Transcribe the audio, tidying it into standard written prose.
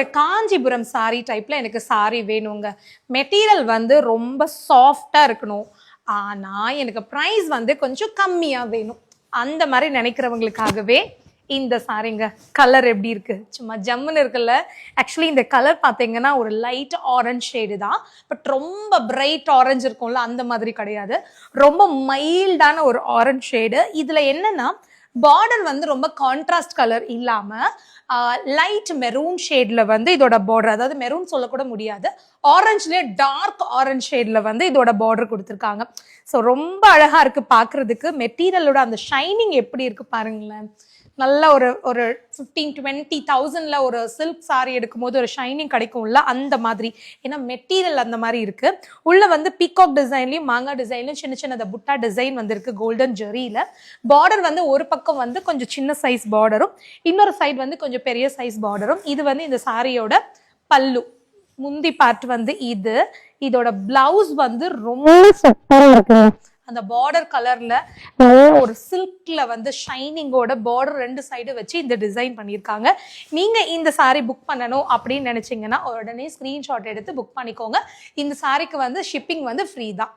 ஒரு காஞ்சிபுரம் சாரி டைப்ல எனக்கு சாரி வேணுங்க. மெட்டீரியல் வந்து ரொம்ப சாஃப்டா இருக்கணும். ஆனா எனக்கு பிரைஸ் வந்து கொஞ்சம் கம்மியா வேணும். அந்த மாதிரி நினைக்கிறவங்களுக்காகவே இந்த சாரிங்க. கலர் எப்படி இருக்கு, சும்மா ஜம்முன்னு இருக்குல்ல. ஆக்சுவலி இந்த கலர் பார்த்தீங்கன்னா ஒரு லைட் ஆரஞ்ச் ஷேடு தான். பட் ரொம்ப பிரைட் ஆரஞ்சு இருக்கும்ல, அந்த மாதிரி கிடையாது. ரொம்ப மைல்டான ஒரு ஆரஞ்ச் ஷேடு. இதுல என்னன்னா பார்டர் வந்து ரொம்ப கான்ட்ராஸ்ட் கலர் இல்லாம லைட் மெரூன் ஷேட்ல வந்து இதோட பார்டர், அதாவது மெரூன் சொல்லக்கூட முடியாது, ஆரஞ்சுலேயே டார்க் ஆரஞ்ச் ஷேட்ல வந்து இதோட பார்டர் கொடுத்துருக்காங்க. ஸோ ரொம்ப அழகா இருக்கு பார்க்கறதுக்கு. மெட்டீரியலோட அந்த ஷைனிங் எப்படி இருக்கு பாருங்களேன். நல்ல ஒரு 15-20,000 ஒரு சில்க் சாரி எடுக்கும்போது ஒரு ஷைனிங் கிடைக்கும்ல, அந்த மாதிரி. ஏன்னா மெட்டீரியல் அந்த மாதிரி இருக்கு. உள்ள வந்து பீகாக் டிசைன்லயும் மாங்காய் டிசைன்லயும் சின்ன சின்ன புட்டா டிசைன் வந்திருக்கு கோல்டன் ஜெரியில. பார்டர் வந்து ஒரு பக்கம் வந்து கொஞ்சம் சின்ன சைஸ் பார்டரும், இன்னொரு சைடு வந்து கொஞ்சம் பெரிய சைஸ் பார்டரும். இது வந்து இந்த சாரியோட பல்லு. முந்தி பார்ட் வந்து இதோட பிளவுஸ் வந்து ரொம்ப சூப்பரா இருக்குங்க. அந்த பார்டர் கலர்ல ஒரு சில்க்ல வந்து ஷைனிங்கோட பார்டர் 2 சைடு வச்சு இந்த டிசைன் பண்ணியிருக்காங்க. நீங்க இந்த சாரி புக் பண்ணணும் அப்படின்னு நினைச்சீங்கன்னா உடனே ஸ்கிரீன்ஷாட் எடுத்து புக் பண்ணிக்கோங்க. இந்த சாரிக்கு வந்து ஷிப்பிங் வந்து ஃப்ரீ தான்.